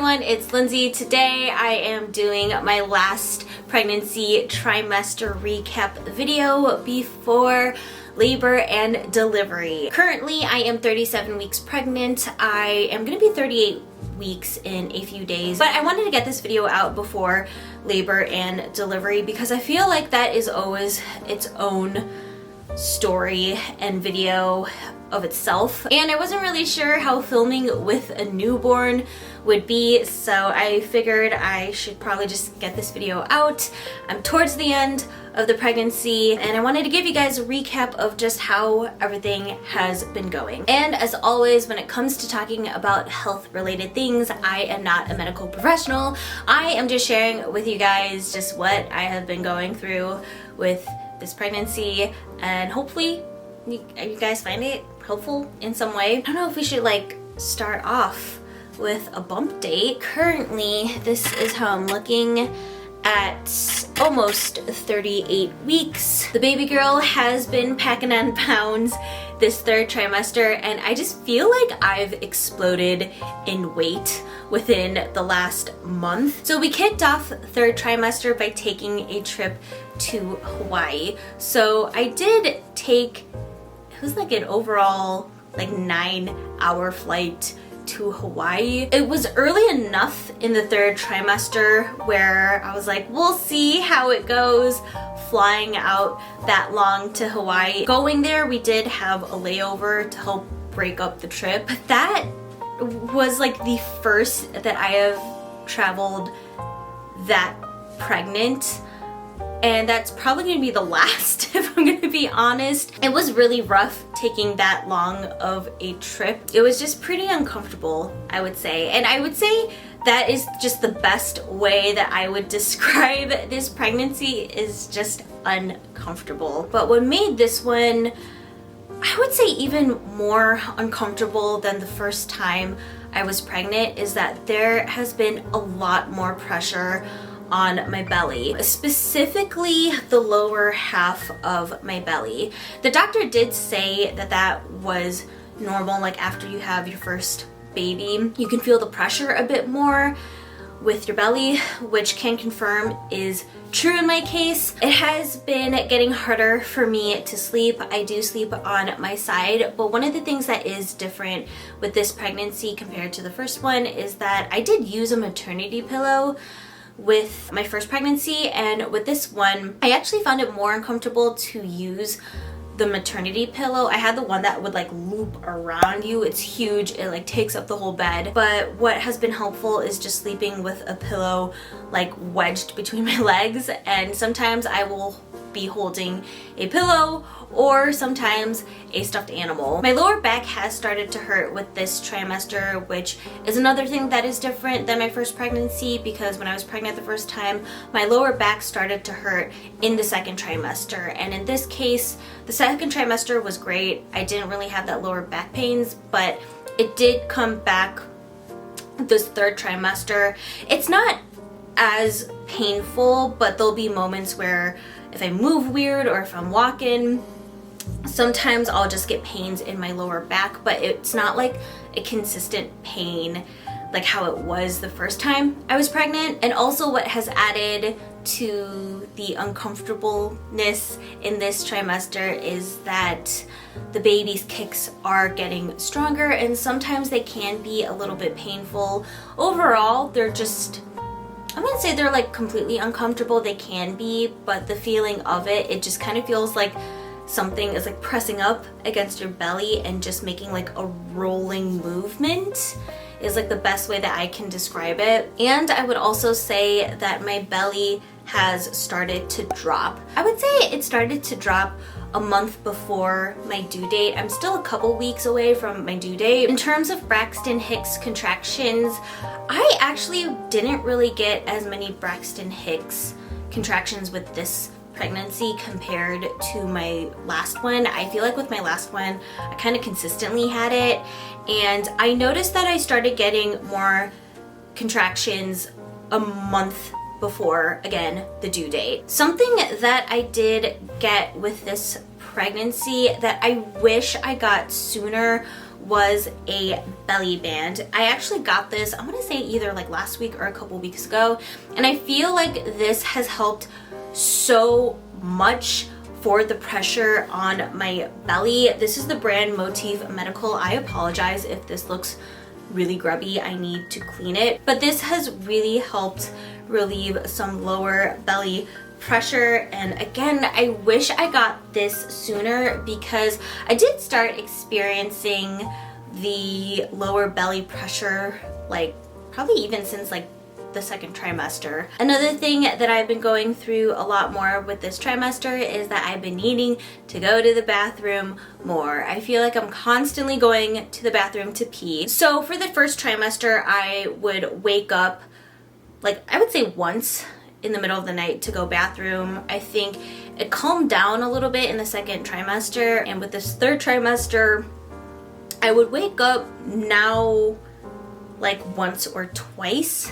everyone, it's Lindsay. Today I am doing my last pregnancy trimester recap video before labor and delivery. Currently I am 37 weeks pregnant. I am going to be 38 weeks in a few days, but I wanted to get this video out before labor and delivery because I feel like that is always its own story and video of itself, and I wasn't really sure how filming with a newborn would be, so I figured I should probably just get this video out. I'm towards the end of the pregnancy and I wanted to give you guys a recap of just how everything has been going. And as always, when it comes to talking about health related things, I am not a medical professional. I am just sharing with you guys just what I have been going through with this pregnancy, and hopefully you guys find it helpful in some way. I don't know if we should like start off with a bump date. Currently, this is how I'm looking at almost 38 weeks. The baby girl has been packing on pounds this third trimester, and I just feel like I've exploded in weight within the last month. So we kicked off third trimester by taking a trip to Hawaii. So I did take, it was like an overall like 9-hour flight to Hawaii. It was early enough in the third trimester where I was like, we'll see how it goes flying out that long to Hawaii. Going there, we did have a layover to help break up the trip. That was like the first that I have traveled that pregnant, and that's probably gonna be the last if I'm gonna be honest. It was really rough taking that long of a trip. It was just pretty uncomfortable, I would say. And I would say that is just the best way that I would describe this pregnancy, is just uncomfortable. But what made this one, I would say, even more uncomfortable than the first time I was pregnant is that there has been a lot more pressure on my belly, specifically the lower half of my belly. The doctor did say that that was normal, like after you have your first baby, you can feel the pressure a bit more with your belly, which can confirm is true in my case. It has been getting harder for me to sleep. I do sleep on my side, but one of the things that is different with this pregnancy compared to the first one is that I did use a maternity pillow with my first pregnancy, and with this one I actually found it more uncomfortable to use the maternity pillow. I had the one that would like loop around you. It's huge, it like takes up the whole bed. But what has been helpful is just sleeping with a pillow like wedged between my legs, and sometimes I will be holding a pillow or sometimes a stuffed animal. My lower back has started to hurt with this trimester, which is another thing that is different than my first pregnancy, because when I was pregnant the first time, my lower back started to hurt in the second trimester. And in this case, the second trimester was great. I didn't really have that lower back pains, but it did come back this third trimester. It's not as painful, but there'll be moments where if I move weird or if I'm walking, sometimes I'll just get pains in my lower back, but it's not like a consistent pain like how it was the first time I was pregnant. And also what has added to the uncomfortableness in this trimester is that the baby's kicks are getting stronger, and sometimes they can be a little bit painful. Overall, they're just, I wouldn't say they're like completely uncomfortable, they can be, but the feeling of it just kind of feels like something is like pressing up against your belly and just making like a rolling movement is like the best way that I can describe it. And I would also say that my belly has started to drop. I would say it started to drop a month before my due date. I'm still a couple weeks away from my due date. In terms of Braxton Hicks contractions, I actually didn't really get as many Braxton Hicks contractions with this pregnancy compared to my last one. I feel like with my last one, I kind of consistently had it, and I noticed that I started getting more contractions a month before, again, the due date. Something that I did get with this pregnancy that I wish I got sooner was a belly band. I actually got this, I want to say either like last week or a couple weeks ago, and I feel like this has helped so much for the pressure on my belly. This is the brand Motif Medical. I apologize if this looks really grubby. I need to clean it. But this has really helped relieve some lower belly pressure. And again, I wish I got this sooner because I did start experiencing the lower belly pressure like probably even since like the second trimester. Another thing that I've been going through a lot more with this trimester is that I've been needing to go to the bathroom more. I feel like I'm constantly going to the bathroom to pee. So for the first trimester, I would wake up like I would say once in the middle of the night to go bathroom. I think it calmed down a little bit in the second trimester, and with this third trimester, I would wake up now like once or twice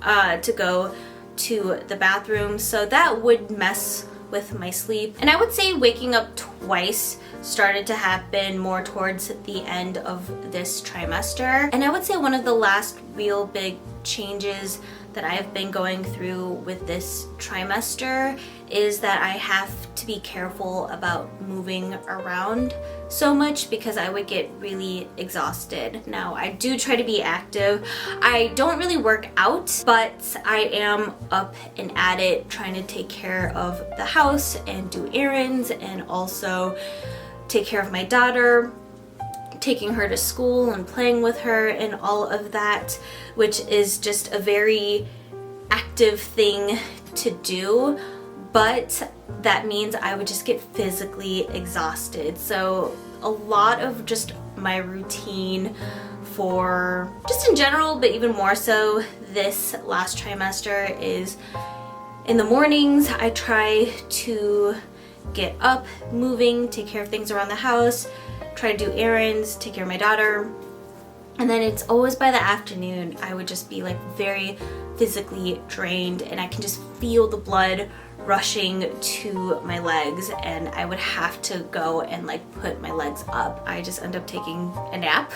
to go to the bathroom, so that would mess with my sleep. And I would say waking up twice started to happen more towards the end of this trimester. And I would say one of the last real big changes that I've been going through with this trimester is that I have to be careful about moving around so much because I would get really exhausted. Now, I do try to be active. I don't really work out, but I am up and at it trying to take care of the house and do errands and also take care of my daughter, taking her to school and playing with her and all of that, which is just a very active thing to do, but that means I would just get physically exhausted. So a lot of just my routine for just in general, but even more so this last trimester, is in the mornings I try to get up, moving, take care of things around the house, try to do errands, take care of my daughter. And then it's always by the afternoon I would just be like very physically drained, and I can just feel the blood rushing to my legs, and I would have to go and like put my legs up. I just end up taking a nap.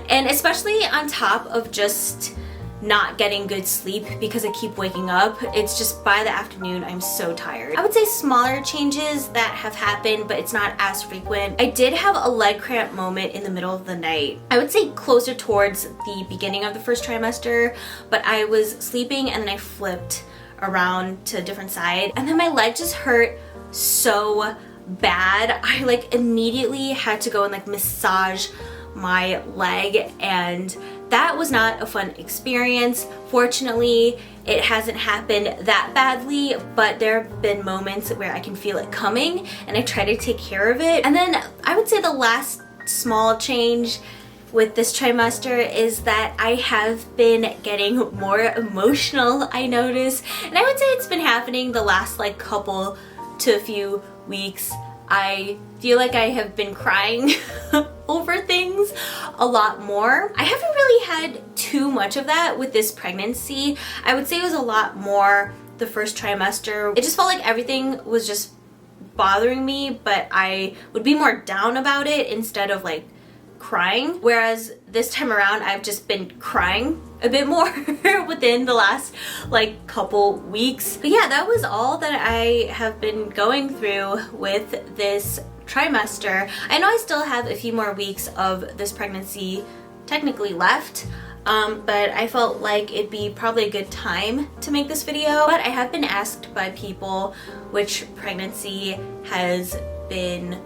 And especially on top of just not getting good sleep because I keep waking up, it's just by the afternoon I'm so tired. I would say smaller changes that have happened, but it's not as frequent. I did have a leg cramp moment in the middle of the night. I would say closer towards the beginning of the first trimester, but I was sleeping and then I flipped around to a different side, and then my leg just hurt so bad. I like immediately had to go and like massage my leg, and that was not a fun experience. Fortunately, it hasn't happened that badly, but there have been moments where I can feel it coming and I try to take care of it. And then I would say the last small change with this trimester is that I have been getting more emotional, I notice. And I would say it's been happening the last like couple to a few weeks. I feel like I have been crying over things a lot more. I haven't really had too much of that with this pregnancy. I would say it was a lot more the first trimester. It just felt like everything was just bothering me, but I would be more down about it instead of like crying. Whereas this time around, I've just been crying a bit more within the last like couple weeks. But yeah, that was all that I have been going through with this trimester. I know I still have a few more weeks of this pregnancy technically left, but I felt like it'd be probably a good time to make this video. But I have been asked by people which pregnancy has been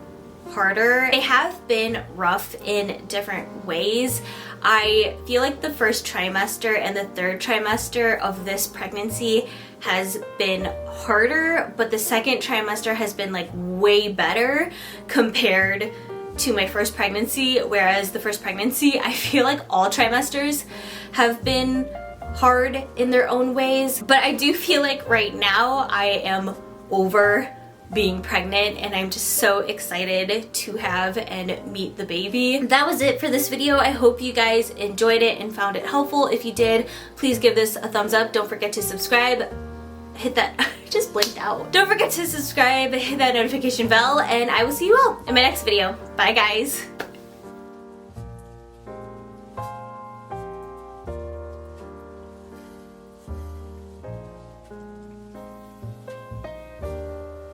harder. They have been rough in different ways. I feel like the first trimester and the third trimester of this pregnancy has been harder, but the second trimester has been like way better compared to my first pregnancy, whereas the first pregnancy, I feel like all trimesters have been hard in their own ways. But I do feel like right now I am over being pregnant, and I'm just so excited to have and meet the baby. That was it for this video. I hope you guys enjoyed it and found it helpful. If you did, please give this a thumbs up. Don't forget to subscribe. Hit that, just blinked out. Don't forget to subscribe, hit that notification bell, and I will see you all in my next video. Bye guys.